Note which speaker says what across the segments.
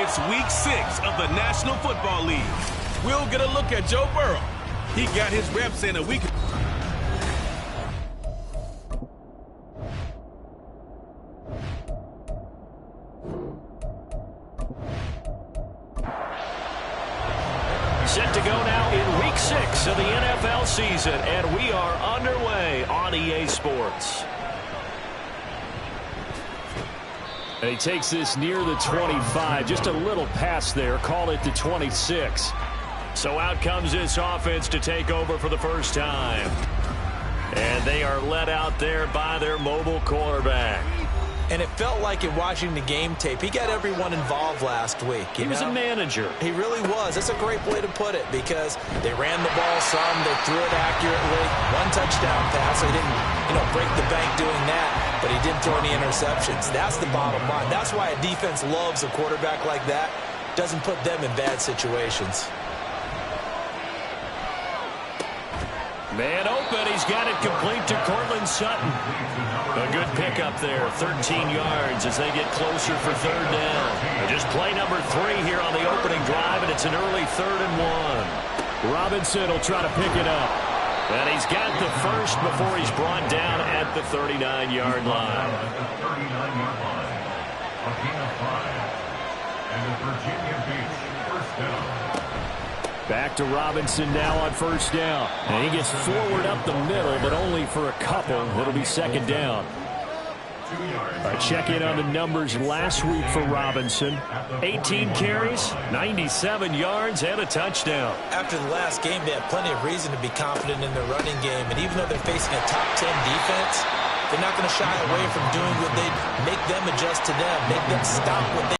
Speaker 1: It's Week 6 of the National Football League. We'll get a look at Joe Burrow. He got his reps in a week.
Speaker 2: Set to go now in Week 6 of the NFL season, and we are underway on EA Sports. And he takes this near the 25, just a little pass there, call it the 26. So out comes this offense to take over for the first time. And they are led out there by their mobile quarterback.
Speaker 3: And it felt like in watching the game tape, he got everyone involved last week.
Speaker 2: He was a manager.
Speaker 3: He really was. That's a great way to put it because they ran the ball some, they threw it accurately. One touchdown pass. They didn't, break the bank doing that, but he didn't throw any interceptions. That's the bottom line. That's why a defense loves a quarterback like that. Doesn't put them in bad situations.
Speaker 2: Man open. He's got it complete to Cortland Sutton. A good pickup there, 13 yards as they get closer for third down. Just play number 3 here on the opening drive, and it's an early 3rd and 1. Robinson will try to pick it up. And he's got the first before he's brought down at the 39-yard line. Back to Robinson now on first down. And he gets forward up the middle, but only for a couple. It'll be second down. All right, check in on the numbers last week for Robinson. 18 carries, 97 yards, and a touchdown.
Speaker 3: After the last game, they have plenty of reason to be confident in their running game. And even though they're facing a top 10 defense, they're not going to shy away from doing what they make them adjust to them, make them stop what they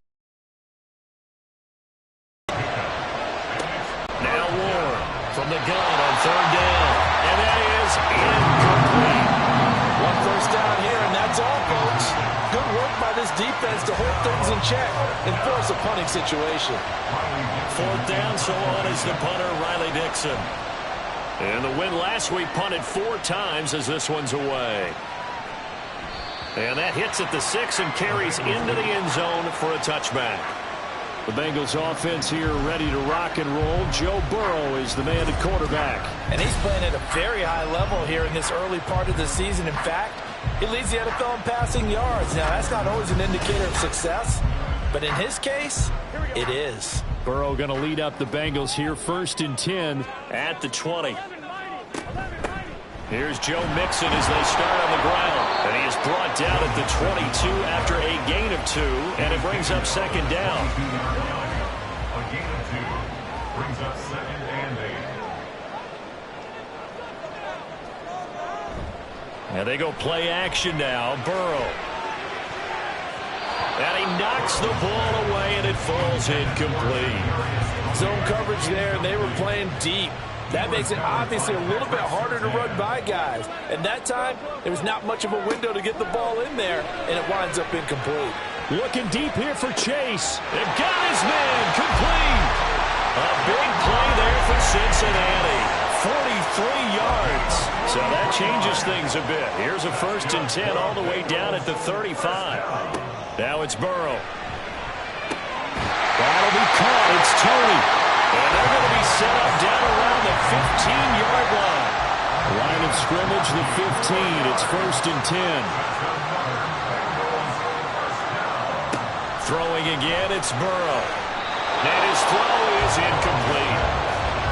Speaker 2: from the gun on third down. And that is incomplete.
Speaker 3: One first down here, and that's all, folks. Good work by this defense to hold things in check and force a punting situation.
Speaker 2: Fourth down, so on is the punter, Riley Dixon. And the win last week punted 4 times as this one's away. And that hits at the 6 and carries into the end zone for a touchback. The Bengals offense here ready to rock and roll. Joe Burrow is the man at quarterback.
Speaker 3: And he's playing at a very high level here in this early part of the season. In fact, he leads the NFL in passing yards. Now, that's not always an indicator of success, but in his case, it is.
Speaker 2: Burrow going to lead up the Bengals here, 1st and 10 at the 20. Here's Joe Mixon as they start on the ground. And he is brought down at the 22 after a gain of 2, and it brings up second down.
Speaker 4: A gain of 2 brings up 2nd and 8.
Speaker 2: And they go play action now. Burrow. And he knocks the ball away, and it falls incomplete.
Speaker 3: Zone coverage there, and they were playing deep. That makes it obviously a little bit harder to run by guys. And that time, there was not much of a window to get the ball in there, and it winds up incomplete.
Speaker 2: Looking deep here for Chase. They've got his man complete. A big play there for Cincinnati. 43 yards. So that changes things a bit. Here's a 1st and 10 all the way down at the 35. Now it's Burrow. That'll be caught. It's Tony. And they're going to be set up down around the 15-yard line. Line of scrimmage, the 15. It's 1st and 10. Throwing again, it's Burrow. And his throw is incomplete.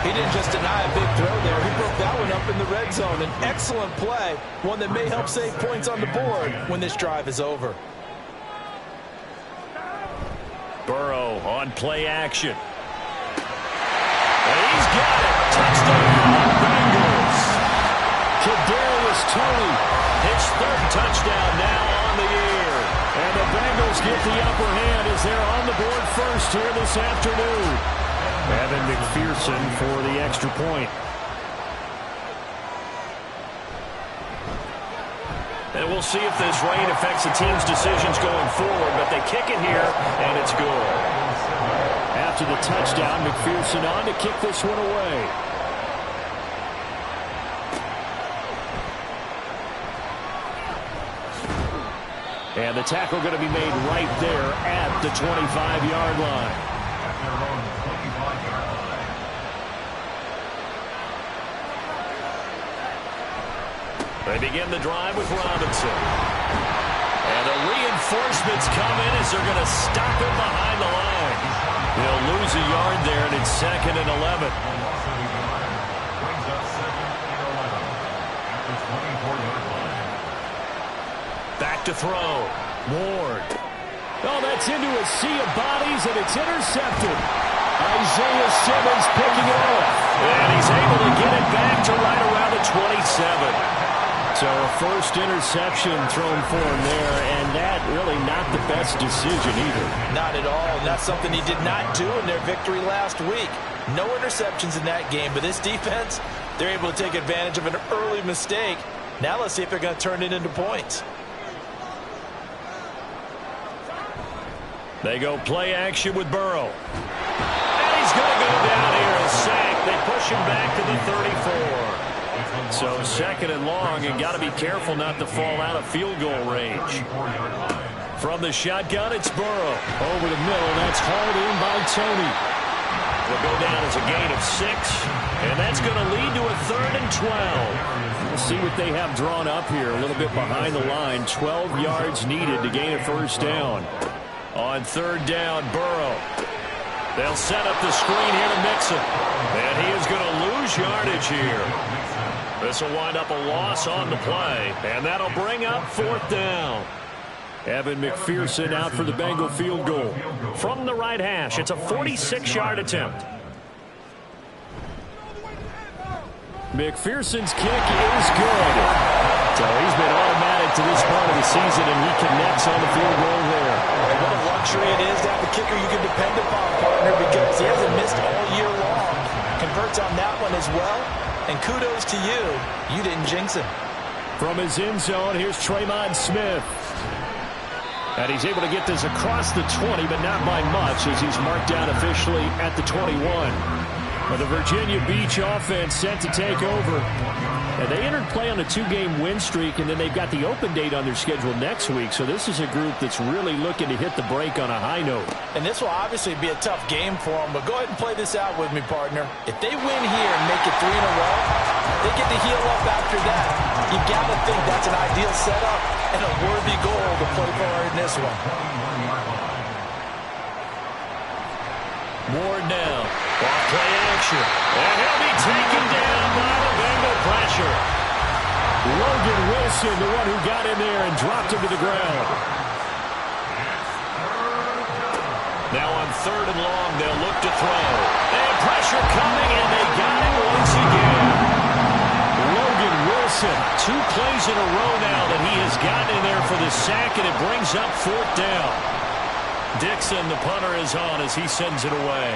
Speaker 3: He didn't just deny a big throw there. He broke that one up in the red zone. An excellent play, one that may help save points on the board when this drive is over.
Speaker 2: Burrow on play action. And he's got it. Touchdown, Bengals. Kadarius Toney, his 3rd touchdown now on the year. And the Bengals get the upper hand as they're on the board first here this afternoon. Evan McPherson for the extra point. And we'll see if this rain affects the team's decisions going forward, but they kick it here, and it's good. After the touchdown, McPherson on to kick this one away. And the tackle going to be made right there at the 25-yard line.
Speaker 4: At their own 25-yard line.
Speaker 2: They begin the drive with Robinson. And the reinforcements come in as they're going to stop him behind the line. They'll lose a yard there, and it's 2nd and 11.
Speaker 4: Brings up 2nd and 11 at the 24-yard line.
Speaker 2: Back to throw. Ward. Oh, that's into a sea of bodies, and it's intercepted. Isaiah Simmons picking it up. And he's able to get it back to right around the 27. So a first interception thrown for him there, and that really not the best decision either.
Speaker 3: Not at all, and that's something he did not do in their victory last week. No interceptions in that game, but this defense, they're able to take advantage of an early mistake. Now let's see if they're going to turn it into points.
Speaker 2: They go play action with Burrow. And he's going to go down here, a sack. They push him back to the 34. So 2nd and long, and got to be careful not to fall out of field goal range. From the shotgun, it's Burrow. Over the middle, that's hauled in by Tony. Will go down as a gain of 6, and that's going to lead to a 3rd and 12. We'll see what they have drawn up here, a little bit behind the line. 12 yards needed to gain a first down. On 3rd down, Burrow. They'll set up the screen here to Mixon. And he is going to lose yardage here. This will wind up a loss on the play, and that'll bring up 4th down. Evan McPherson out for the Bengal field goal. From the right hash, it's a 46-yard attempt. McPherson's kick is good. So he's been automatic to this part of the season, and he connects on the field goal there.
Speaker 3: And what a luxury it is to have a kicker you can depend upon, partner, because he hasn't missed all year long. Converts on that one as well. And kudos to you. You didn't jinx him.
Speaker 2: From his end zone, here's Tremont Smith. And he's able to get this across the 20, but not by much, as he's marked down officially at the 21. But the Virginia Beach offense set to take over. And they entered play on a 2-game win streak, and then they've got the open date on their schedule next week. So this is a group that's really looking to hit the break on a high note.
Speaker 3: And this will obviously be a tough game for them, but go ahead and play this out with me, partner. If they win here and make it 3 in a row, they get to heal up after that. You got to think that's an ideal setup and a worthy goal to play for in this one.
Speaker 2: Ward now. Off play action. And he'll be taken down by the Bengal pressure. Logan Wilson, the one who got in there and dropped him to the ground. Now on 3rd and long, they'll look to throw. And pressure coming, and they got him once again. Logan Wilson, 2 plays in a row now that he has gotten in there for the sack, and it brings up 4th down. Dixon, the punter, is on as he sends it away.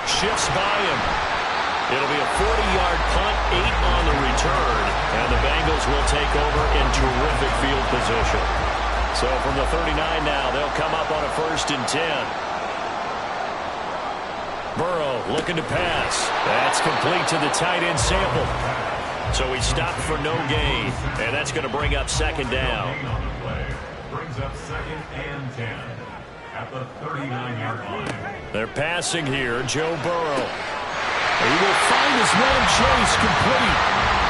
Speaker 2: Shifts by him. It'll be a 40-yard punt, 8 on the return, and the Bengals will take over in terrific field position. So from the 39 now, they'll come up on a 1st and 10. Burrow looking to pass. That's complete to the tight end Sample. So he stopped for no gain, and that's going to bring up 2nd down.
Speaker 4: Brings up 2nd and 10 at the 39-yard line.
Speaker 2: They're passing here. Joe Burrow. He will find his man Chase complete.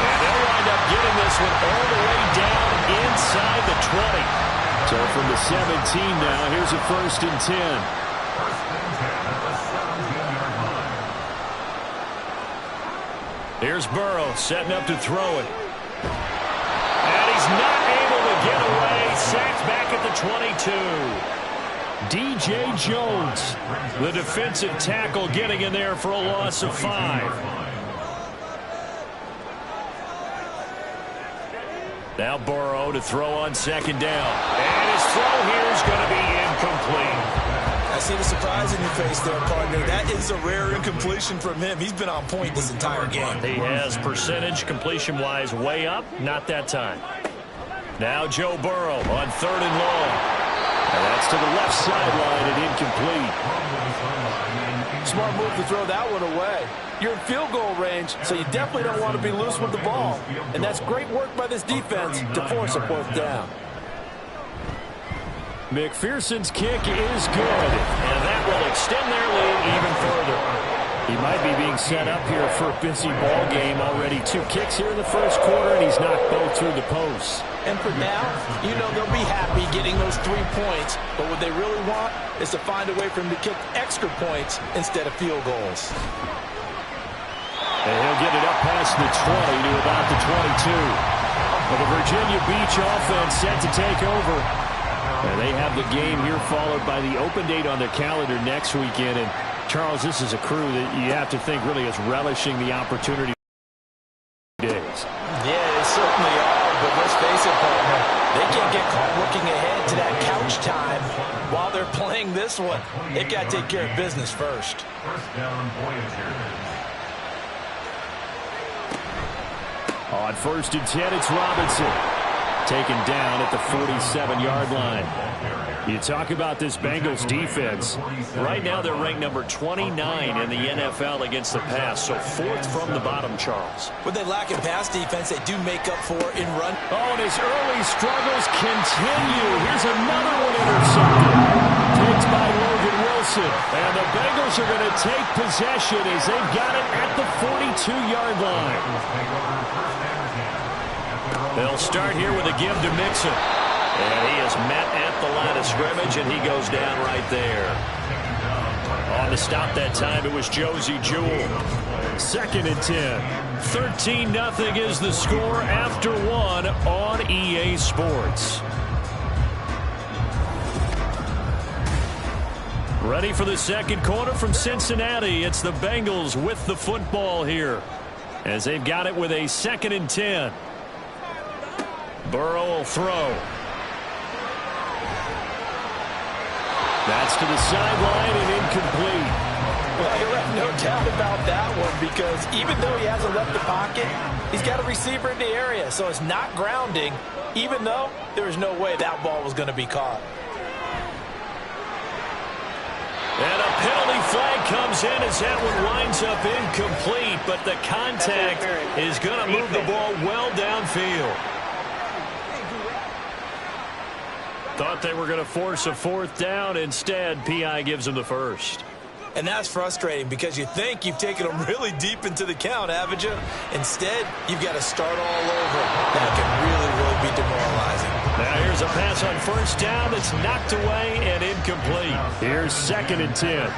Speaker 2: And they'll wind up getting this one all the way down inside the 20. So from the 17 now, here's a 1st and 10.
Speaker 4: 1st and 10 at the 17-yard line.
Speaker 2: Here's Burrow setting up to throw it. And he's not able to get away. Sacked back at the 22. DJ Jones, the defensive tackle, getting in there for a loss of 5. Now Burrow to throw on 2nd down. And his throw here is going to be incomplete.
Speaker 3: I see the surprise in your face there, partner. That is a rare incompletion from him. He's been on point this entire game.
Speaker 2: He has percentage completion-wise way up. Not that time. Now Joe Burrow on 3rd and long. And that's to the left sideline and incomplete.
Speaker 3: Smart move to throw that one away. You're in field goal range, so you definitely don't want to be loose with the ball. And that's great work by this defense to force a fourth down.
Speaker 2: McPherson's kick is good, and that will extend their lead even further. He might be being set up here for a busy ball game. Already 2 kicks here in the first quarter, and he's knocked both through the posts.
Speaker 3: And for now, you know they'll be happy getting those 3 points, but what they really want is to find a way for him to kick extra points instead of field goals.
Speaker 2: And he'll get it up past the 20 to about the 22. Well, the Virginia Beach offense set to take over. And they have the game here followed by the open date on their calendar next weekend. And Charles, this is a crew that you have to think really is relishing the opportunity days.
Speaker 3: Yeah, they certainly are, but let's face it, partner, they can't get caught looking ahead to that couch time while they're playing this one. They've got to take care of business first.
Speaker 4: First down, Voyagers.
Speaker 2: On 1st and 10, it's Robinson. Taken down at the 47-yard line. You talk about this Bengals defense. Right now they're ranked number 29 in the NFL against the pass, so 4th from the bottom, Charles.
Speaker 3: When they lack in pass defense, they do make up for in run.
Speaker 2: Oh, and his early struggles continue. Here's another one intercepted. Picked by Logan Wilson. And the Bengals are going to take possession as they've got it at the 42-yard line. They'll start here with a give to Mixon. And he is met at the line of scrimmage, and he goes down right there. On to stop that time, it was Josie Jewell. 2nd and 10. 13-0 is the score after 1 on EA Sports. Ready for the second quarter from Cincinnati. It's the Bengals with the football here, as they've got it with a 2nd and 10. Burrow will throw. That's to the sideline and incomplete.
Speaker 3: Well, you're right, no doubt about that one, because even though he hasn't left the pocket, he's got a receiver in the area, so it's not grounding, even though there was no way that ball was going to be caught.
Speaker 2: And a penalty flag comes in as that one winds up incomplete, but the contact is going to move the ball well downfield. Thought they were going to force a 4th down. Instead, P.I. gives them the first.
Speaker 3: And that's frustrating because you think you've taken them really deep into the count, haven't you? Instead, you've got to start all over. That can really be demoralizing.
Speaker 2: Now here's a pass on 1st down that's knocked away and incomplete. Here's 2nd and 10.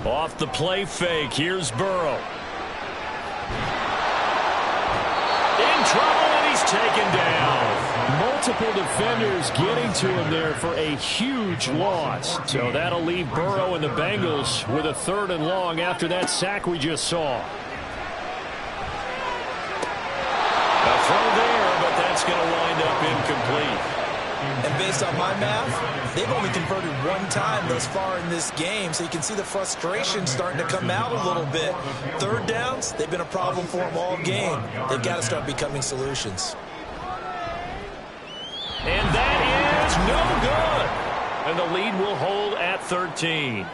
Speaker 2: Off the play fake, here's Burrow. In trouble, and he's taken down. Multiple defenders getting to him there for a huge loss. So that'll leave Burrow and the Bengals with a 3rd and long after that sack we just saw. A throw there, but that's going to wind up incomplete.
Speaker 3: And based on my math, they've only converted 1 time thus far in this game, so you can see the frustration starting to come out a little bit. 3rd downs, they've been a problem for them all game. They've got to start becoming solutions.
Speaker 2: And that is no good. And the lead will hold at 13.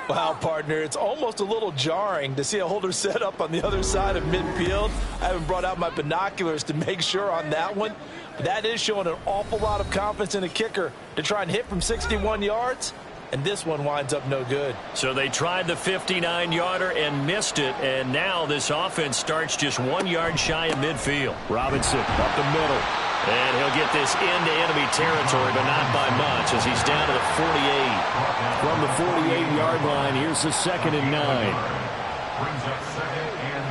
Speaker 3: Wow, partner, it's almost a little jarring to see a holder set up on the other side of midfield. I haven't brought out my binoculars to make sure on that one. But that is showing an awful lot of confidence in a kicker to try and hit from 61 yards. And this one winds up no good.
Speaker 2: So they tried the 59-yarder and missed it. And now this offense starts just 1 yard shy of midfield. Robinson up the middle. And he'll get this into enemy territory, but not by much as he's down to the 48. From the 48-yard line, here's the 2nd and 9.
Speaker 4: Brings up 2nd and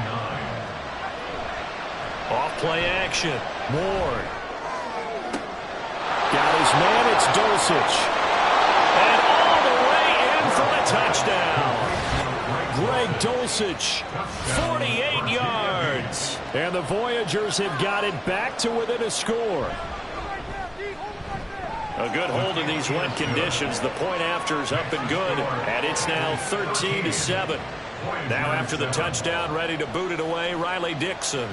Speaker 4: 9.
Speaker 2: Off play action. Ward. Got his man, it's Dulcich. And all the way in for the touchdown. Greg Dulcich, 48 yards. And the Voyagers have got it back to within a score. A good hold in these wet conditions. The point after is up and good. And it's now 13-7. Now after the touchdown, ready to boot it away, Riley Dixon.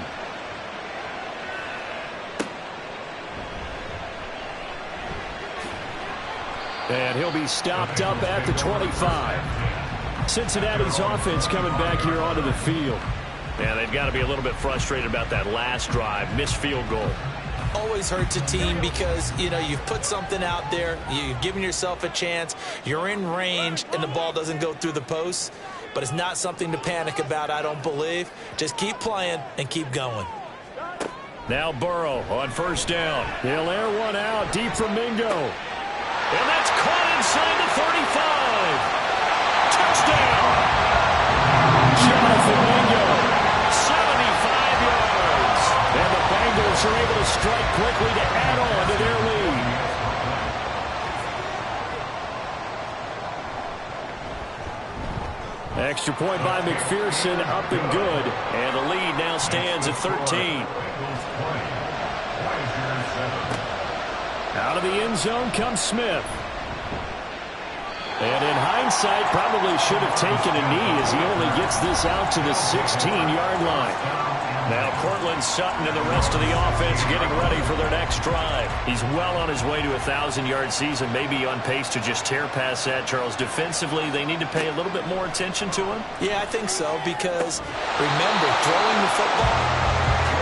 Speaker 2: And he'll be stopped up at the 25. Cincinnati's offense coming back here onto the field.
Speaker 5: Yeah, they've got to be a little bit frustrated about that last drive, missed field goal.
Speaker 3: Always hurts a team because, you know, you've put something out there, you've given yourself a chance, you're in range, and the ball doesn't go through the posts. But it's not something to panic about, I don't believe. Just keep playing and keep going.
Speaker 2: Now Burrow on first down. He'll air one out deep from Mingo.
Speaker 5: And that's caught inside the 35. Touchdown!
Speaker 2: Jonathan Mingo.
Speaker 5: 75 yards.
Speaker 2: And the Bengals are able to strike quickly to add on to their lead. Extra point by McPherson, up and good.
Speaker 5: And the lead now stands at 13.
Speaker 2: Out of the end zone comes Smith. And in hindsight, probably should have taken a knee as he only gets this out to the 16-yard line.
Speaker 5: Now Cortland Sutton and the rest of the offense getting ready for their next drive. He's well on his way to a 1,000-yard season, maybe on pace to just tear past that, Charles. Defensively, they need to pay a little bit more attention to him.
Speaker 3: Yeah, I think so, because remember, throwing the football,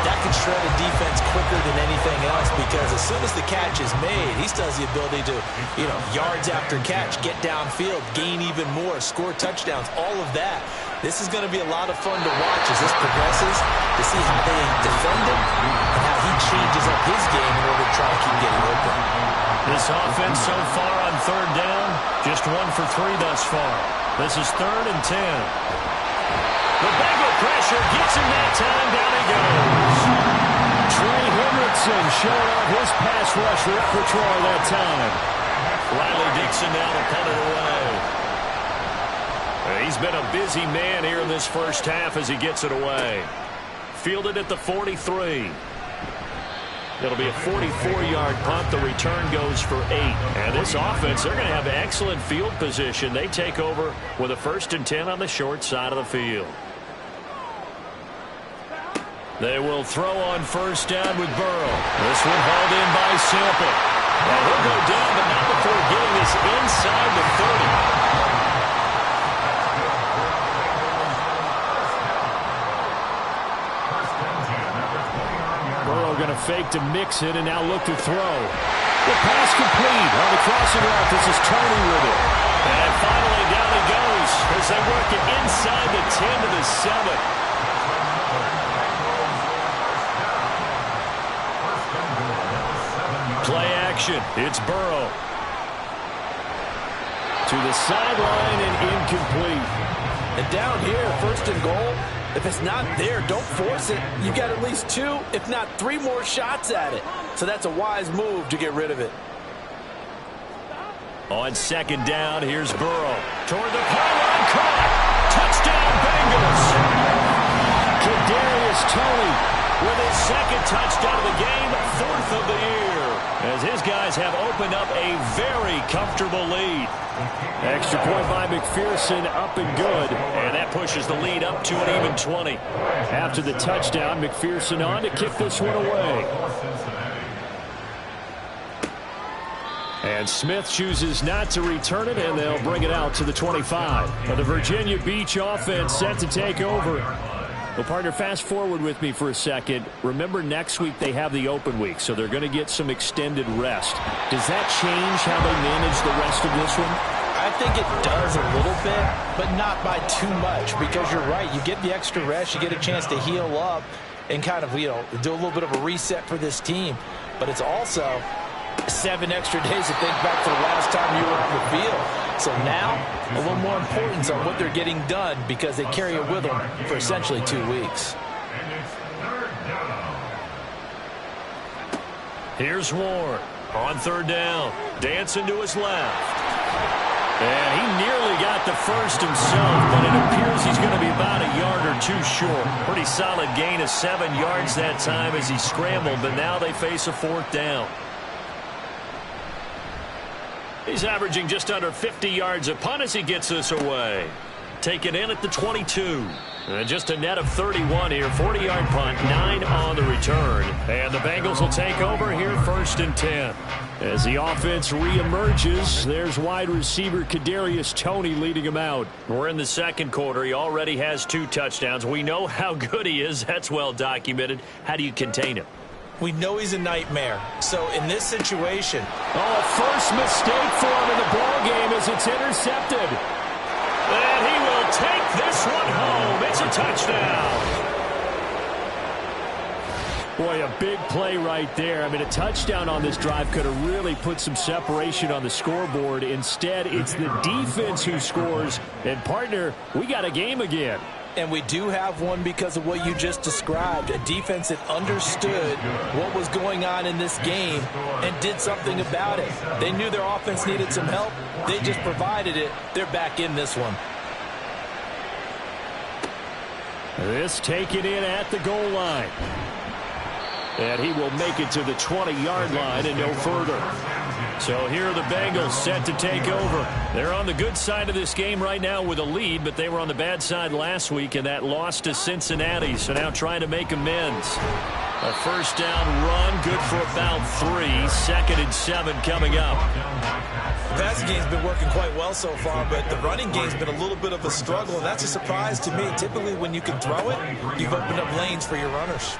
Speaker 3: that can shred a defense quicker than anything else, because as soon as the catch is made, he still has the ability to, you know, yards after catch, get downfield, gain even more, score touchdowns, all of that. This is going to be a lot of fun to watch as this progresses, to see how they defend him and how he changes up his game in order to try to keep getting open.
Speaker 5: This offense so far on third down, just 1 for 3 thus far. This is 3rd and 10. The Bengal pressure gets him that time. Down he goes.
Speaker 2: Trey Hendrickson showing off his pass rush repertoire that time.
Speaker 5: Riley Dixon now to punt it away. He's been a busy man here in this first half as he gets it away. Fielded at the 43. It'll be a 44-yard punt. The return goes for 8. And this offense, they're going to have excellent field position. They take over with a 1st and 10 on the short side of the field. They will throw on first down with Burrow. This one hauled in by Sample. And he'll go down, but not before getting this inside the 30.
Speaker 2: Burrow going to fake to mix it and now look to throw. The pass complete on the crossing route. This is Tony with it.
Speaker 5: And finally down he goes as they work it inside the 10 to the 7. Play action. It's Burrow.
Speaker 2: To the sideline and incomplete.
Speaker 3: And down here, 1st and goal, if it's not there, don't force it. You've got at least 2, if not 3 more shots at it. So that's a wise move to get rid of it.
Speaker 5: On 2nd down, here's Burrow. Toward the pylon, caught. Touchdown, Bengals.
Speaker 2: Kadarius Toney
Speaker 5: with his 2nd touchdown of the game, 4th of the year. As his guys have opened up a very comfortable lead.
Speaker 2: Extra point by McPherson, up and good.
Speaker 5: And that pushes the lead up to an even 20.
Speaker 2: After the touchdown, McPherson on to kick this one away. And Smith chooses not to return it, and they'll bring it out to the 25. But the Virginia Beach offense set to take over. Well, partner, fast forward with me for a second. Remember, next week they have the open week, so they're going to get some extended rest. Does that change how they manage the rest of this one?
Speaker 3: I think it does a little bit, but not by too much, because you're right. You get the extra rest, you get a chance to heal up and kind of, you know, do a little bit of a reset for this team. But it's also 7 extra days to think back to the last time you were on the field. So now, a little more importance on what they're getting done because they carry it with them for essentially 2 weeks.
Speaker 5: Here's Warren on 3rd down. Dancing to his left. And he nearly got the first himself, but it appears he's going to be about a yard or 2 short. Pretty solid gain of 7 yards that time as he scrambled, but now they face a 4th down. He's averaging just under 50 yards a punt as he gets this away. taken in at the 22. And just a net of 31 here. 40-yard punt, 9 on the return. And the Bengals will take over here, 1st and 10. As the offense reemerges, there's wide receiver Kadarius Toney leading him out. We're in the second quarter. He already has 2 touchdowns. We know how good he is. That's well documented. How do you contain him?
Speaker 3: We know he's a nightmare. So in this situation...
Speaker 5: first mistake for him in the ball game as it's intercepted. And he will take this one home. It's a touchdown. Boy, a big play right there. I mean, a touchdown on this drive could have really put some separation on the scoreboard. Instead, it's the defense who scores. And, partner, we got a game again.
Speaker 3: And we do have one because of what you just described. A defense that understood what was going on in this game and did something about it. They knew their offense needed some help. They just provided it. They're back in this one.
Speaker 5: This taken in at the goal line. And he will make it to the 20-yard line and no further. So here are the Bengals set to take over. They're on the good side of this game right now with a lead, but they were on the bad side last week in that loss to Cincinnati. So now trying to make amends. A first down run, good for about 3. 2nd and 7 coming up.
Speaker 3: The passing game's been working quite well so far, but the running game's been a little bit of a struggle, and that's a surprise to me. Typically, when you can throw it, you've opened up lanes for your runners.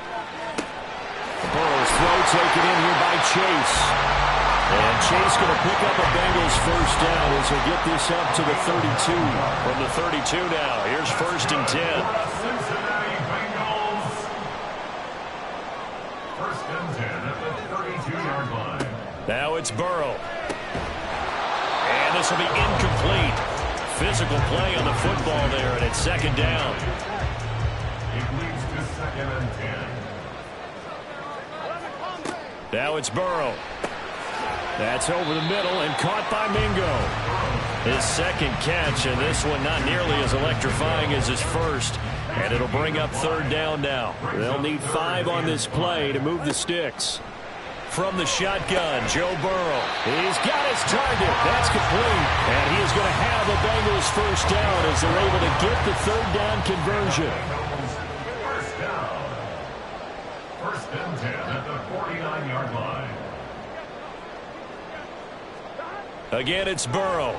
Speaker 5: Burrow's throw taken in here by Chase. And Chase going to pick up a Bengals first down as he'll get this up to the 32. From the 32 now, here's 1st and 10.
Speaker 4: Cincinnati Bengals. 1st and 10 at the 32-yard line.
Speaker 5: Now it's Burrow. And this will be incomplete. Physical play on the football there, and it's 2nd down.
Speaker 4: It leads to 2nd and 10.
Speaker 5: Now it's Burrow. That's over the middle and caught by Mingo. His 2nd catch, and this one not nearly as electrifying as his first. And it'll bring up 3rd down now. They'll need 5 on this play to move the sticks. From the shotgun, Joe Burrow. He's got his target. That's complete. And he is going to have the Bengals first down as they're able to get the 3rd down conversion.
Speaker 4: First down. 1st and 10 at the 49-yard line.
Speaker 5: Again, it's Burrow.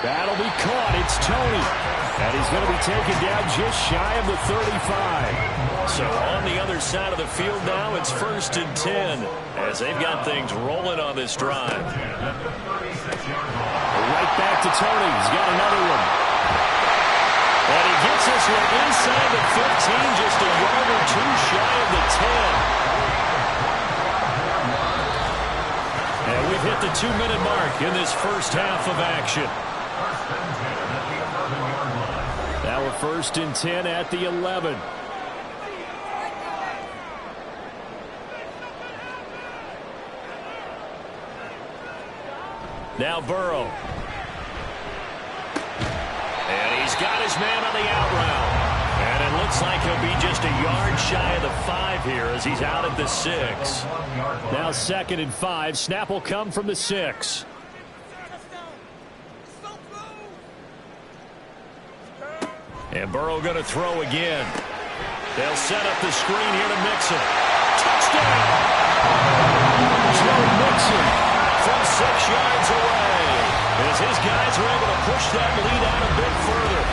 Speaker 5: That'll be caught. It's Toney. And he's going to be taken down just shy of the 35. So on the other side of the field now, it's 1st and 10 as they've got things rolling on this drive. Right back to Toney. He's got another one. And he gets this one inside the 15, just a yard or 2 shy of the 10. And we've hit the 2-minute mark in this first half of action. Now we're 1st and 10 at the 11. Now Burrow. And he's got his man on the out route. And it looks like he'll be just a yard shy of the 5 here as he's out at the 6. Now 2nd and 5. Snap will come from the 6. And Burrow going to throw again. They'll set up the screen here to Mixon. Touchdown! Joe Mixon from 6 yards away as his guys are able to push that lead out a bit further.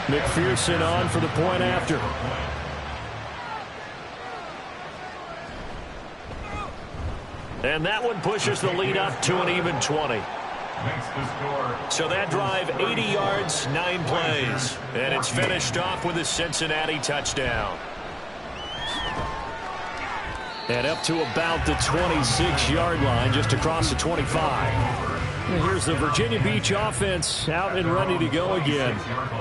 Speaker 5: McPherson on for the point after. And that one pushes the lead up to an even 20. So that drive, 80 yards, 9 plays. And it's finished off with a Cincinnati touchdown. And up to about the 26-yard line, just across the 25. And here's the Virginia Beach offense out and ready to go again.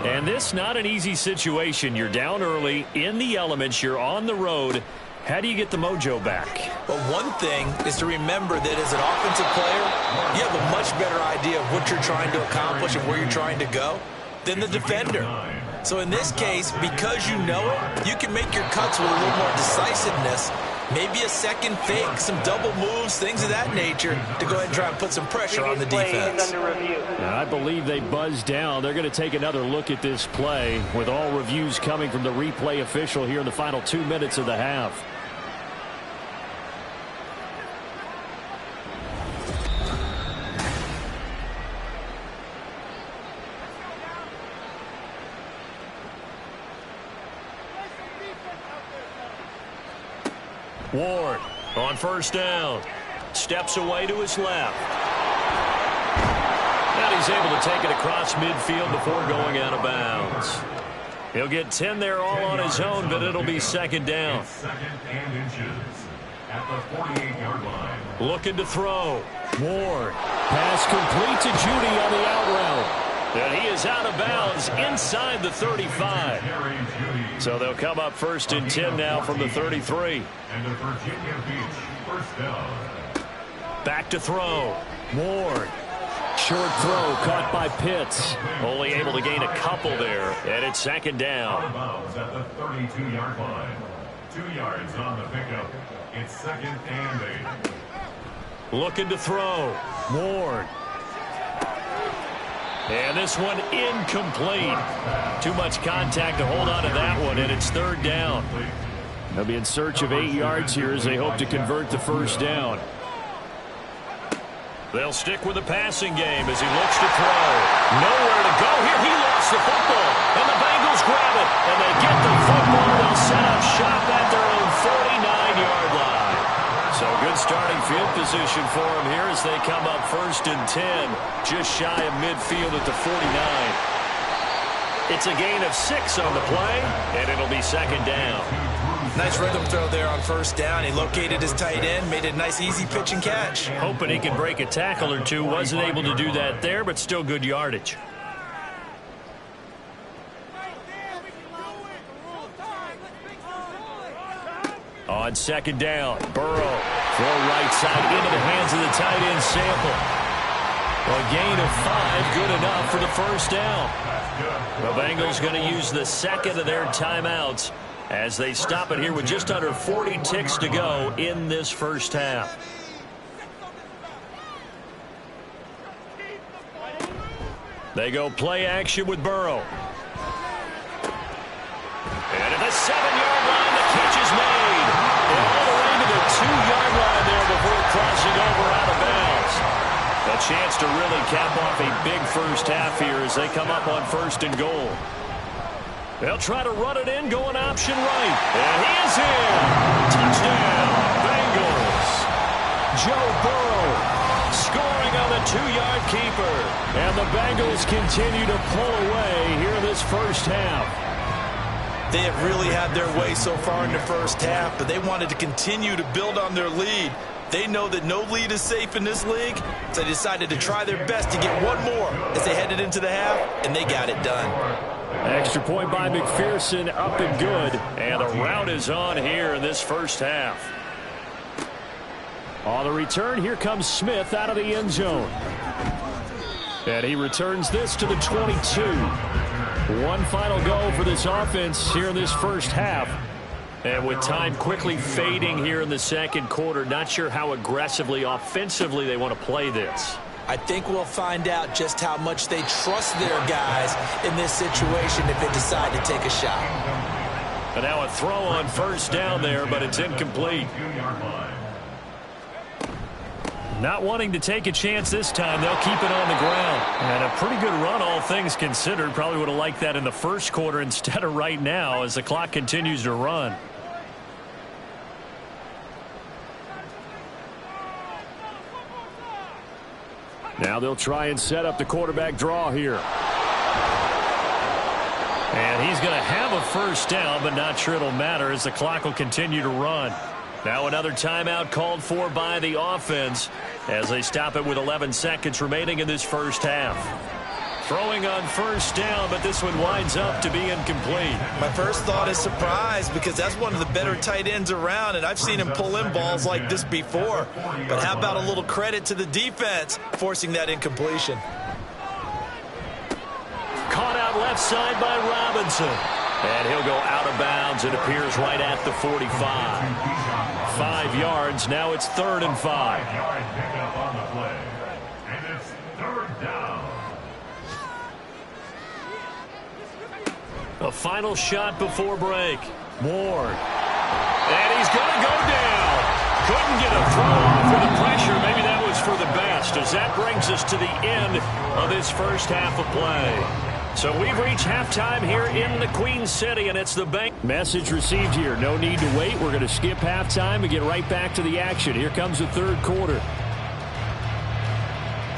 Speaker 5: And this not an easy situation. You're down early, in the elements, you're on the road. How do you get the mojo back?
Speaker 3: Well, one thing is to remember that as an offensive player, you have a much better idea of what you're trying to accomplish and where you're trying to go than the defender. So in this case, because you know it, you can make your cuts with a little more decisiveness. Maybe a second fake, some double moves, things of that nature to go ahead and try and put some pressure on the defense.
Speaker 5: I believe they buzzed down. They're going to take another look at this play with all reviews coming from the replay official here in the final 2 minutes of the half. Ward on first down. Steps away to his left. And he's able to take it across midfield before going out of bounds. He'll get 10 there all on his own, but it'll be second down.
Speaker 4: Second and inches at the 48-yard line.
Speaker 5: Looking to throw. Ward. Pass complete to Judy on the out route. And he is out of bounds inside the 35. So they'll come up first and 10 now from the 33.
Speaker 4: And the Virginia Beach first down.
Speaker 5: Back to throw. Ward. Short throw caught by Pitts. Only able to gain a couple there. And it's second
Speaker 4: Out of
Speaker 5: down.
Speaker 4: bounds at the 32-yard line. 2 yards on the pickup. It's second and 8.
Speaker 5: Looking to throw. Ward. And this one incomplete. Too much contact to hold on to that one, and it's third down. They'll be in search of 8 yards here as they hope to convert the first down. They'll stick with the passing game as he looks to throw. Nowhere to go here. He lost the football, and the Bengals grab it, and they get the football. They'll set up shop at their own 49-yard line. So good starting field position for him here as they come up first and 10, just shy of midfield at the 49. It's a gain of 6 on the play, and it'll be second down.
Speaker 3: Nice rhythm throw there on first down. He located his tight end, made it a nice easy pitch and catch.
Speaker 5: Hoping he could break a tackle or two. Wasn't able to do that there, but still good yardage. On second down, Burrow. Throw right side into the hands of the tight end Sample. A gain of 5, good enough for the first down. The Bengals going to use the second of their timeouts as they stop it here with just under 40 ticks to go in this first half. They go play action with Burrow. And at the 7-yard line, the catch is made. And all the way to the 2-yard line there before crossing over out of bounds. A chance to really cap off a big first half here as they come up on first and goal. They'll try to run it in, going option right. And he is in. Touchdown, Bengals. Joe Burrow scoring on the 2-yard keeper. And the Bengals continue to pull away here in this first half.
Speaker 3: They have really had their way so far in the first half, but they wanted to continue to build on their lead. They know that no lead is safe in this league, so they decided to try their best to get one more as they headed into the half, and they got it done.
Speaker 5: Extra point by McPherson, up and good. And the route is on here in this first half. On the return, here comes Smith out of the end zone. And he returns this to the 22. One final go for this offense here in this first half. And with time quickly fading here in the second quarter, not sure how aggressively, offensively they want to play this.
Speaker 3: I think we'll find out just how much they trust their guys in this situation if they decide to take a shot.
Speaker 5: And now a throw on first down there, but it's incomplete. Not wanting to take a chance this time, they'll keep it on the ground. And a pretty good run, all things considered. Probably would have liked that in the first quarter instead of right now as the clock continues to run. Now they'll try and set up the quarterback draw here. And he's going to have a first down, but not sure it'll matter as the clock will continue to run. Now another timeout called for by the offense as they stop it with 11 seconds remaining in this first half. Throwing on first down, but this one winds up to be incomplete.
Speaker 3: My first thought is surprise because that's one of the better tight ends around, and I've seen him pull in balls like this before. But how about a little credit to the defense forcing that incompletion?
Speaker 5: Caught out on left side by Robinson. And he'll go out of bounds. It appears right at the 45. 5 yards. Now it's 3rd and 5.
Speaker 4: 5-yard pickup on the play. And it's 3rd down.
Speaker 5: A final shot before break. Ward. And he's going to go down. Couldn't get a throw off with the pressure. Maybe that was for the best, as that brings us to the end of this first half of play. So we've reached halftime here in the Queen City, and it's the Bengals. Message received here. No need to wait. We're going to skip halftime and get right back to the action. Here comes the 3rd quarter.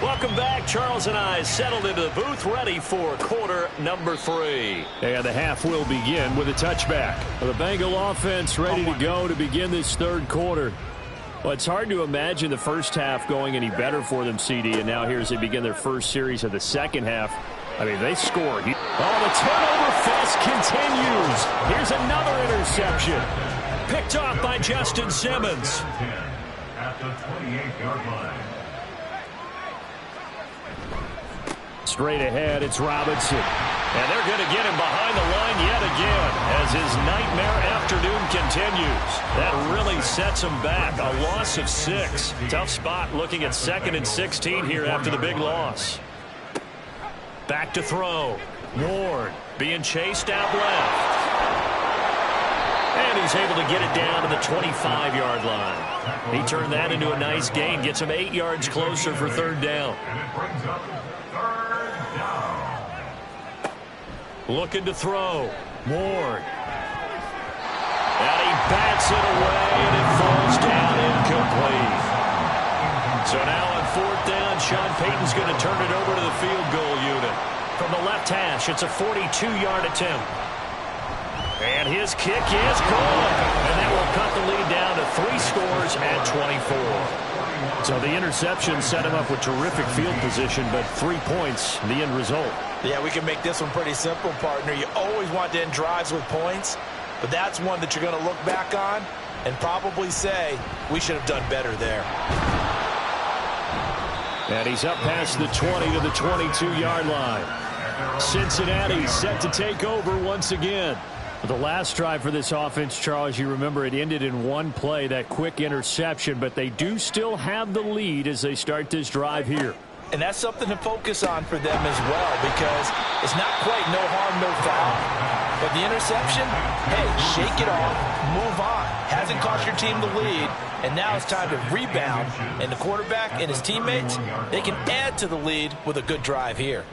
Speaker 5: Welcome back. Charles and I settled into the booth, ready for quarter number 3. And the half will begin with a touchback. The Bengal offense ready to go to begin this 3rd quarter. Well, it's hard to imagine the first half going any better for them, CD, and now here as they begin their first series of the second half. I mean, they score. Oh, the turnover fest continues. Here's another interception. Picked off by Justin Simmons.
Speaker 4: At the 28-yard line.
Speaker 5: Straight ahead, it's Robinson. And they're going to get him behind the line yet again as his nightmare afternoon continues. That really sets him back. A loss of 6. Tough spot looking at 2nd and 16 here after the big loss. Back to throw. Ward being chased out left. And he's able to get it down to the 25-yard line. He turned that into a nice gain. Gets him 8 yards closer for 3rd down.
Speaker 4: And it brings up 3rd down.
Speaker 5: Looking to throw. Ward. And he bats it away, and it falls down incomplete. So now on 4th down, Sean Payton's going to turn it over to the field goal unit. From the left hash, it's a 42-yard attempt. And his kick is good. And that will cut the lead down to 3 scores at 24. So the interception set him up with terrific field position, but 3 points, the end result.
Speaker 3: Yeah, we can make this one pretty simple, partner. You always want to end drives with points, but that's one that you're going to look back on and probably say, we should have done better there.
Speaker 5: And he's up past the 20 to the 22-yard line. Cincinnati set to take over once again. The last drive for this offense, Charles, you remember it ended in one play, that quick interception, but they do still have the lead as they start this drive here.
Speaker 3: And that's something to focus on for them as well, because it's not quite no harm, no foul. But the interception, hey, shake it off, move on. Hasn't cost your team the lead, and now it's time to rebound. And the quarterback and his teammates, they can add to the lead with a good drive here.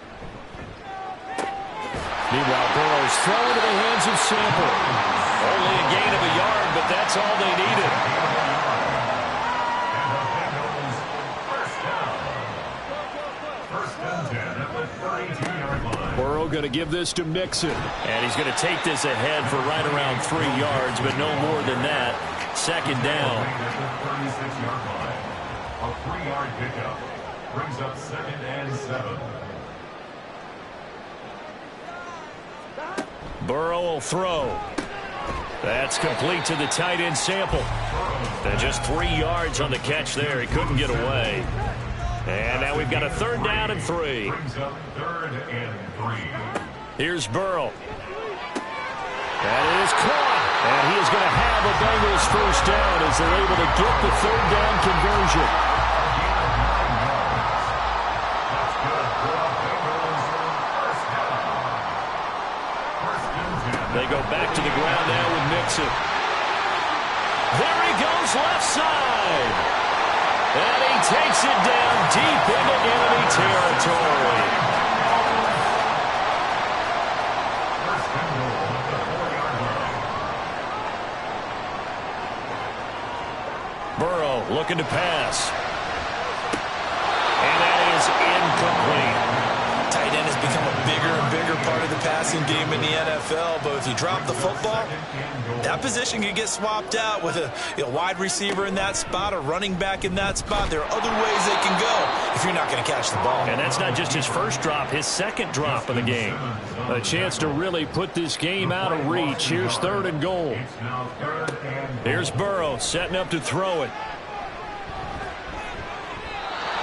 Speaker 5: Meanwhile, Burrow's thrown into the hands of Sample. Only a gain of a yard, but that's all they needed. Burrow going to give this to Mixon. And he's going to take this ahead for right around 3 yards, but no more than that. 2nd down.
Speaker 4: A 3-yard pickup brings up 2nd and 7.
Speaker 5: Burrow will throw. That's complete to the tight end Sample. And just 3 yards on the catch there. He couldn't get away. And now we've got a 3rd down and 3.
Speaker 4: Brings up 3rd and 3.
Speaker 5: Here's Burrow. That is caught. And he is going to have a Bengals 1st down as they're able to get the 3rd down conversion. They go back to the ground now with Mixon. There he goes left side. And he takes it down deep into enemy territory. Burrow looking to pass. And that is incomplete.
Speaker 3: Tight end has become a bigger and bigger part of the passing game in the NFL, but if you drop the football, that position can get swapped out with a wide receiver in that spot, a running back in that spot. There are other ways they can go if you're not going to catch the ball.
Speaker 5: And that's not just his first drop, his 2nd drop of the game. A chance to really put this game out of reach. Here's 3rd and goal. Here's Burrow setting up to throw it.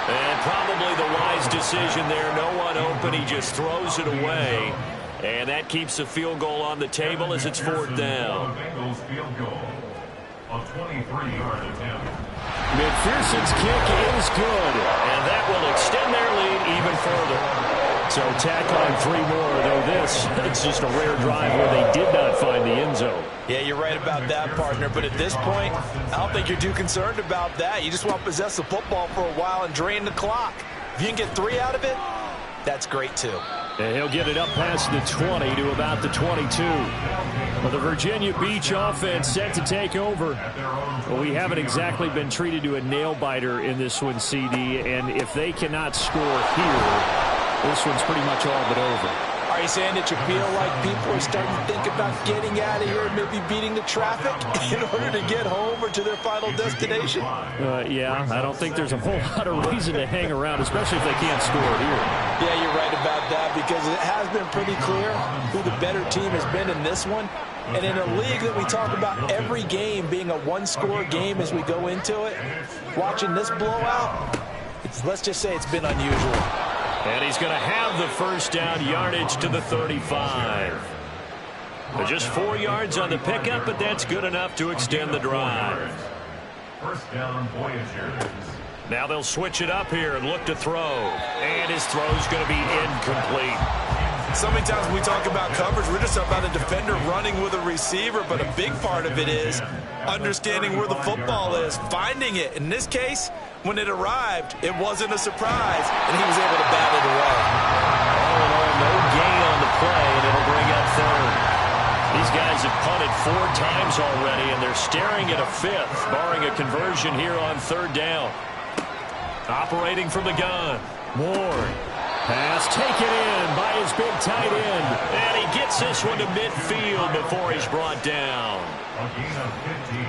Speaker 5: And probably the wise decision there. No one open. He just throws it away. And that keeps the field goal on the table as it's fourth down.
Speaker 4: Bengals field goal. A 23-yard attempt.
Speaker 5: McPherson's kick is good, and that will extend their lead even further. So tack on 3 more, though this, it's just a rare drive where they did not find the end zone.
Speaker 3: Yeah, you're right about that, partner. But at this point, I don't think you're too concerned about that. You just want to possess the football for a while and drain the clock. If you can get 3 out of it, that's great, too.
Speaker 5: And he'll get it up past the 20 to about the 22. Well, the Virginia Beach offense set to take over. Well, we haven't exactly been treated to a nail-biter in this one, CD. And if they cannot score here, this one's pretty much all but over.
Speaker 3: Are you saying that you feel like people are starting to think about getting out of here and maybe beating the traffic in order to get home or to their final destination?
Speaker 5: Yeah, I don't think there's a whole lot of reason to hang around, especially if they can't score here.
Speaker 3: Yeah, you're right about that because it has been pretty clear who the better team has been in this one. And in a league that we talk about every game being a one-score game as we go into it, watching this blowout, let's just say it's been unusual.
Speaker 5: And he's going to have the first down yardage to the 35. But just 4 yards on the pickup, but that's good enough to extend the drive.
Speaker 4: First down, Voyagers.
Speaker 5: Now they'll switch it up here and look to throw. And his throw's going to be incomplete.
Speaker 3: So many times when we talk about coverage, we're just about a defender running with a receiver, but a big part of it is understanding where the football is, finding it. In this case, when it arrived, it wasn't a surprise, and he was able to bat it away.
Speaker 5: All in all, no gain on the play, and it'll bring up third. These guys have punted 4 times already, and they're staring at a 5th, barring a conversion here on third down. Operating from the gun, Ward. Pass taken in by his big tight end. And he gets this one to midfield before he's brought down.
Speaker 4: A gain of 15.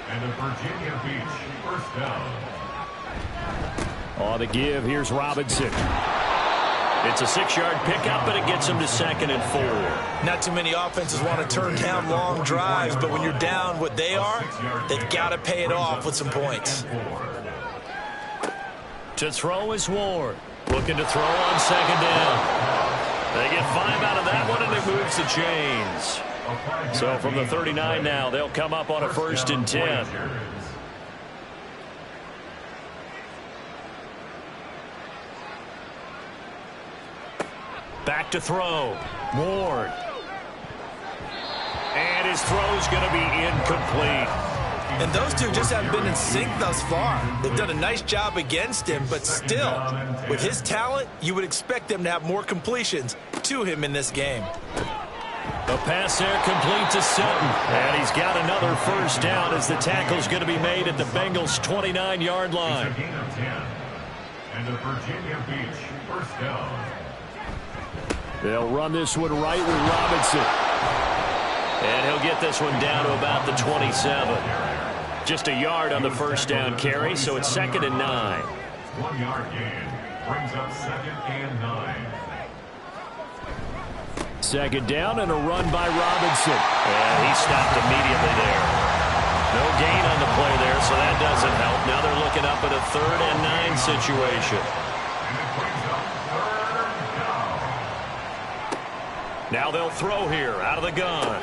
Speaker 4: And a Virginia Beach first down.
Speaker 5: On the give, here's Robinson. It's a 6-yard pickup, but it gets him to 2nd and 4.
Speaker 3: Not too many offenses want to turn down long drives, but when you're down what they are, they've got to pay it off with some points.
Speaker 5: To throw is Ward. Looking to throw on 2nd down. They get 5 out of that one, and it moves the chains. So from the 39 now, they'll come up on a 1st and 10. Back to throw. Ward. And his throw's going to be incomplete.
Speaker 3: And those two just haven't been in sync thus far. They've done a nice job against him, but still, with his talent, you would expect them to have more completions to him in this game.
Speaker 5: A pass there complete to Sutton. And he's got another first down as the tackle's going to be made at the Bengals' 29-yard line.
Speaker 4: It's a gain of 10. And a Virginia Beach first down.
Speaker 5: They'll run this one right with Robinson. And he'll get this one down to about the 27. Just a yard on the first down carry, so it's 2nd and 9.
Speaker 4: 1-yard gain brings up 2nd and 9.
Speaker 5: 2nd down and a run by Robinson. And he stopped immediately there. No gain on the play there, so that doesn't help. Now they're looking up at a 3rd and 9 situation. Now they'll throw here out of the gun.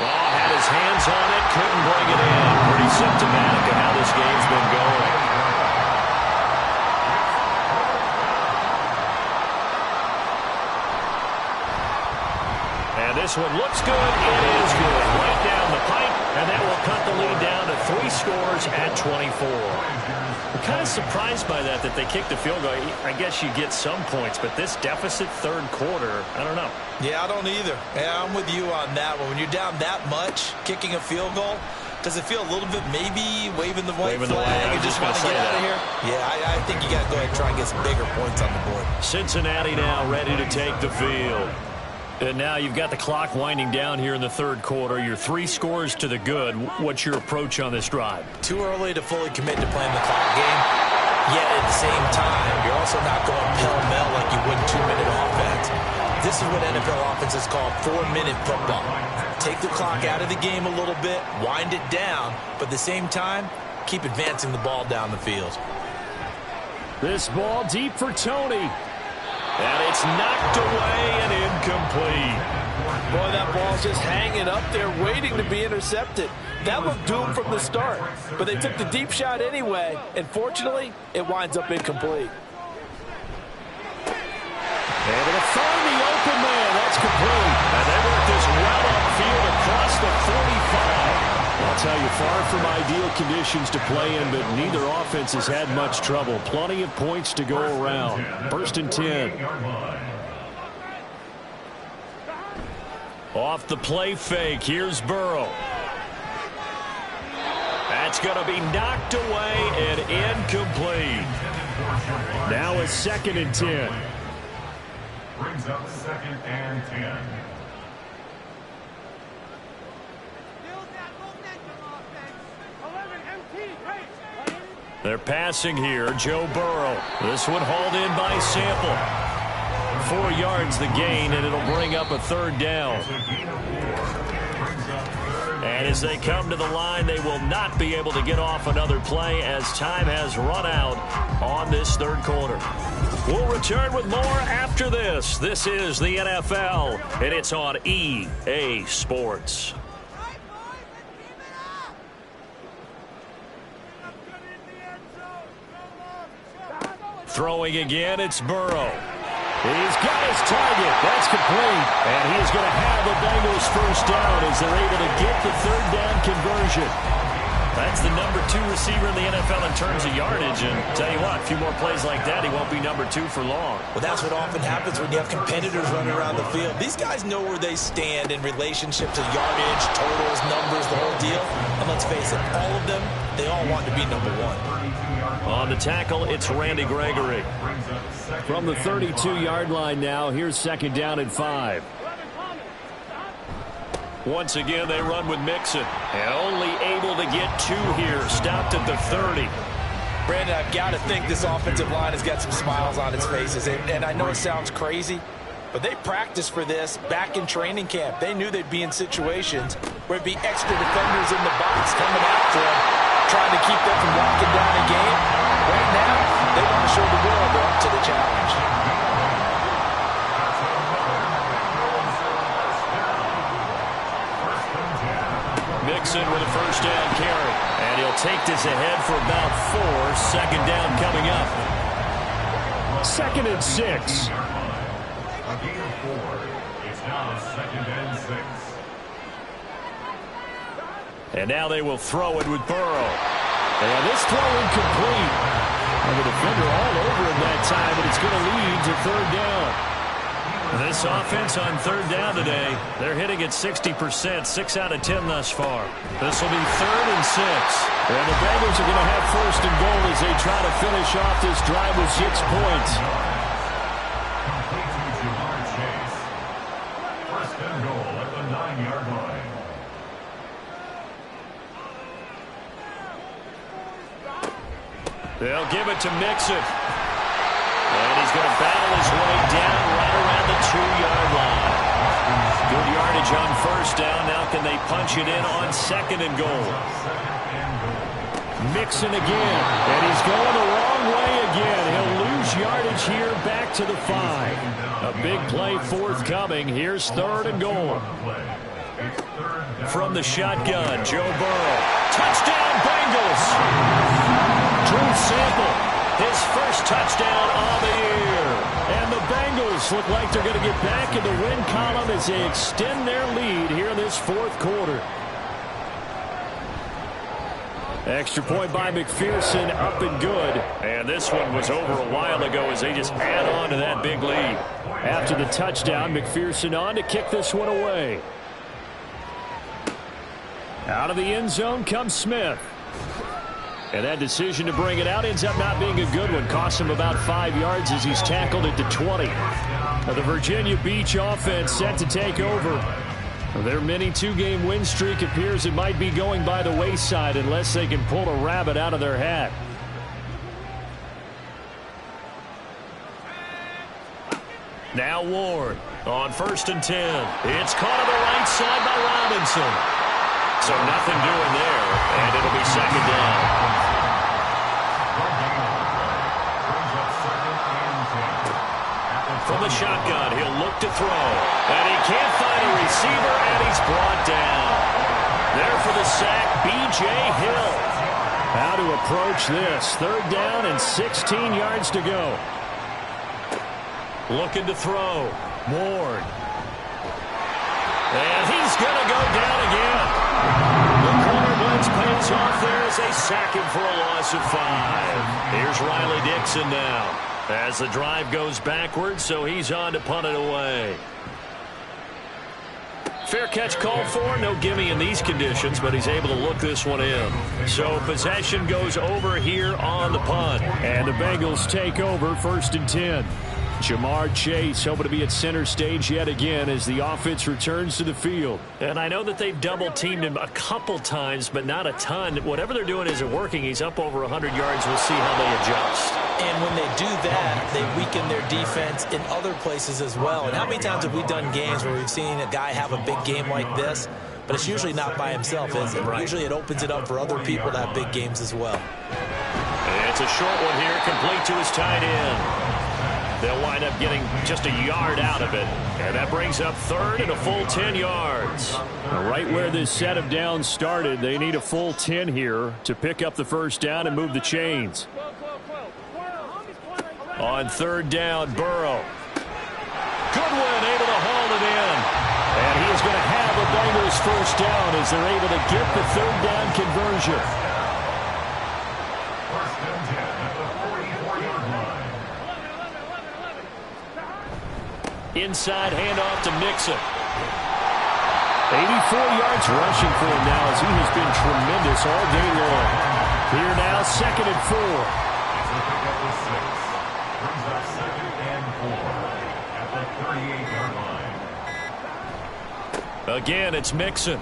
Speaker 5: Oh, had his hands on it, couldn't bring it in. Pretty symptomatic of how this game's been going. And this one looks good. It is good. Right down the pipe, and that will cut the lead down to 3 scores at 24. I'm kind of surprised by that they kicked the field goal. I guess you get some points, but this deficit 3rd quarter, I don't know.
Speaker 3: Yeah, I don't either. Yeah, I'm with you on that one. When you're down that much, kicking a field goal, does it feel a little bit maybe waving the white flag and just want to get out of here? Yeah, I think you got to go ahead and try and get some bigger points on the board.
Speaker 5: Cincinnati now ready to take the field. And now you've got the clock winding down here in the 3rd quarter. You're 3 scores to the good. What's your approach on this drive?
Speaker 3: Too early to fully commit to playing the clock game. Yet at the same time, you're also not going pell-mell like you would 2-minute offense. This is what NFL offenses call 4-minute football. Take the clock out of the game a little bit, wind it down, but at the same time, keep advancing the ball down the field.
Speaker 5: This ball deep for Tony. And it's knocked away and incomplete.
Speaker 3: Boy, that ball's just hanging up there waiting to be intercepted. That looked doomed from the start, but they took the deep shot anyway, and fortunately, it winds up incomplete.
Speaker 5: Able to find the open man. That's complete. And they work this route upfield across the 45. I'll tell you, far from ideal conditions to play in, but neither offense has had much trouble. Plenty of points to go around. 1st and 10. Off the play fake, here's Burrow. That's going to be knocked away and incomplete. Now a 2nd and 10.
Speaker 4: Brings up 2nd and 10.
Speaker 5: They're passing here, Joe Burrow. This one hauled in by Sample. 4 yards the gain, and it'll bring up a 3rd down. And as they come to the line, they will not be able to get off another play as time has run out on this 3rd quarter. We'll return with more after this. This is the NFL, and it's on EA Sports. Throwing again, it's Burrow. He's got his target. That's complete. And he's going to have the Bengals 1st down as they're able to get the 3rd down conversion. That's the number 2 receiver in the NFL in terms of yardage. And tell you what, a few more plays like that, he won't be number 2 for long.
Speaker 3: Well, that's what often happens when you have competitors running around the field. These guys know where they stand in relationship to yardage, totals, numbers, the whole deal. And let's face it, all of them, they all want to be number 1.
Speaker 5: On the tackle, it's Randy Gregory. From the 32-yard line now, here's 2nd down and 5. Once again, they run with Mixon. And only able to get 2 here. Stopped at the 30.
Speaker 3: Brandon, I've got to think this offensive line has got some smiles on its faces. And I know it sounds crazy, but they practiced for this back in training camp. They knew they'd be in situations where it'd be extra defenders in the box coming after them, trying to keep them from locking down a game. Right now, they want to show the world they're up to the challenge.
Speaker 5: Mixon with a 1st down carry. And he'll take this ahead for about 4. 2nd down coming up. 2nd and 6.
Speaker 4: A gain of 4. It's now 2nd and 6.
Speaker 5: And now they will throw it with Burrow. And this throw incomplete. And the defender all over him that time, but it's going to lead to 3rd down. This offense on 3rd down today, they're hitting at 60%, 6 out of 10 thus far. This will be 3rd and 6. And the Bengals are going to have 1st and goal as they try to finish off this drive with 6 points.
Speaker 4: Complete to Jamar Chase. 1st and goal at the 9-yard line.
Speaker 5: They'll give it to Mixon. And he's going to battle his way down right around the 2-yard line. Good yardage on 1st down. Now can they punch it in on 2nd and goal? Mixon again. And he's going the wrong way again. He'll lose yardage here back to the 5. A big play forthcoming. Here's 3rd and goal. From the shotgun, Joe Burrow. Touchdown, Bengals! Drew Sample, his 1st touchdown on the year. And the Bengals look like they're going to get back in the win column as they extend their lead here in this 4th quarter. Extra point by McPherson, up and good. And this one was over a while ago as they just add on to that big lead. After the touchdown, McPherson on to kick this one away. Out of the end zone comes Smith. And that decision to bring it out ends up not being a good one. Costs him about 5 yards as he's tackled at the 20. The Virginia Beach offense set to take over. Their mini 2-game win streak appears it might be going by the wayside unless they can pull a rabbit out of their hat. Now Ward on 1st and 10. It's caught on the right side by Robinson. So nothing doing there, and it'll be 2nd down. from the shotgun. He'll look to throw. And he can't find a receiver, and he's brought down. There for the sack, B.J. Hill.
Speaker 2: How to approach this. 3rd down and 16 yards to go.
Speaker 5: Looking to throw. Ward. And he's going to go down again. The corner blitz pays off there as they sack him for a loss of 5. Here's Riley Dixon now as the drive goes backwards, so he's on to punt it away. Fair catch called for. No gimme in these conditions, but he's able to look this one in. So possession goes over here on the punt.
Speaker 2: And the Bengals take over 1st and 10. Jamar Chase hoping to be at center stage yet again as the offense returns to the field.
Speaker 5: And I know that they've double-teamed him a couple times, but not a ton. Whatever they're doing isn't working. He's up over 100 yards. We'll see how they adjust.
Speaker 3: And when they do that, they weaken their defense in other places as well. And how many times have we done games where we've seen a guy have a big game like this, but it's usually not by himself, is it? Right. Usually it opens it up for other people to have big games as well.
Speaker 5: And it's a short one here, complete to his tight end. They'll wind up getting just a yard out of it. And that brings up 3rd and a full 10 yards.
Speaker 2: Right where this set of downs started, they need a full 10 here to pick up the 1st down and move the chains.
Speaker 5: On 3rd down, Burrow. Goodwin able to haul it in.
Speaker 2: And he is going to have a Bengals 1st down as they're able to get the 3rd down conversion.
Speaker 4: 1st and 10 at the 44-yard line.
Speaker 5: Inside handoff to Mixon.
Speaker 2: 84 yards rushing for him now as he has been tremendous all day long. Here now, 2nd and 4.
Speaker 4: It's a pick up to 6. Brings up 2nd and 4 at the 38-yard line.
Speaker 5: Again, it's Mixon.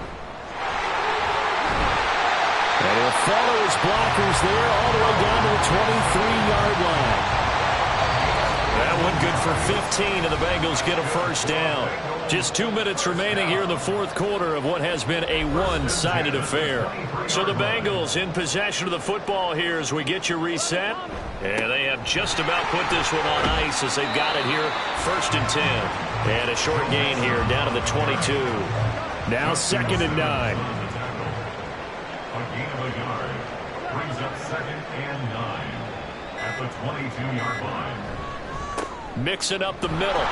Speaker 2: And he'll follow his blockers there all the way down to the 23-yard line.
Speaker 5: That one good for 15, and the Bengals get a 1st down. Just 2 minutes remaining here in the 4th quarter of what has been a one-sided affair. So the Bengals in possession of the football here as we get you reset. And they have just about put this one on ice as they've got it here, 1st and 10. And a short gain here down to the 22.
Speaker 2: Now 2nd and 9.
Speaker 4: A gain of a yard. Brings up 2nd and 9 at the 22-yard line.
Speaker 5: Mixing up the middle.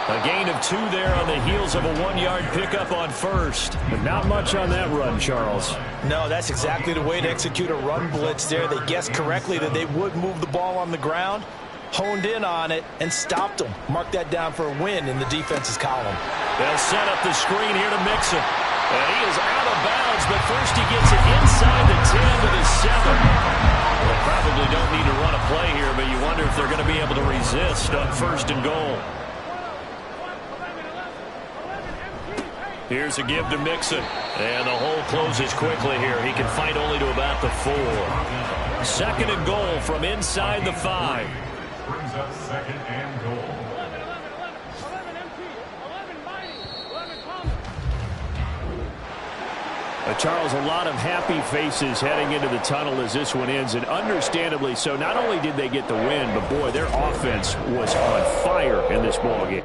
Speaker 5: A gain of 2 there on the heels of a 1-yard pickup on 1st.
Speaker 2: But not much on that run, Charles.
Speaker 3: No, that's exactly the way to execute a run blitz there. They guessed correctly that they would move the ball on the ground, honed in on it, and stopped them. Mark that down for a win in the defense's column.
Speaker 5: They'll set up the screen here to Mixon. And he is out of bounds, but first he gets it inside the 10 to the 7. They probably don't need to run a play here, but you wonder if they're going to be able to resist on 1st and goal. Here's a give to Mixon. And the hole closes quickly here. He can fight only to about the 4. 2nd and goal from inside the 5.
Speaker 4: Brings up 2nd and goal.
Speaker 2: Charles, a lot of happy faces heading into the tunnel as this one ends, and understandably so. Not only did they get the win, but boy, their offense was on fire in this ballgame.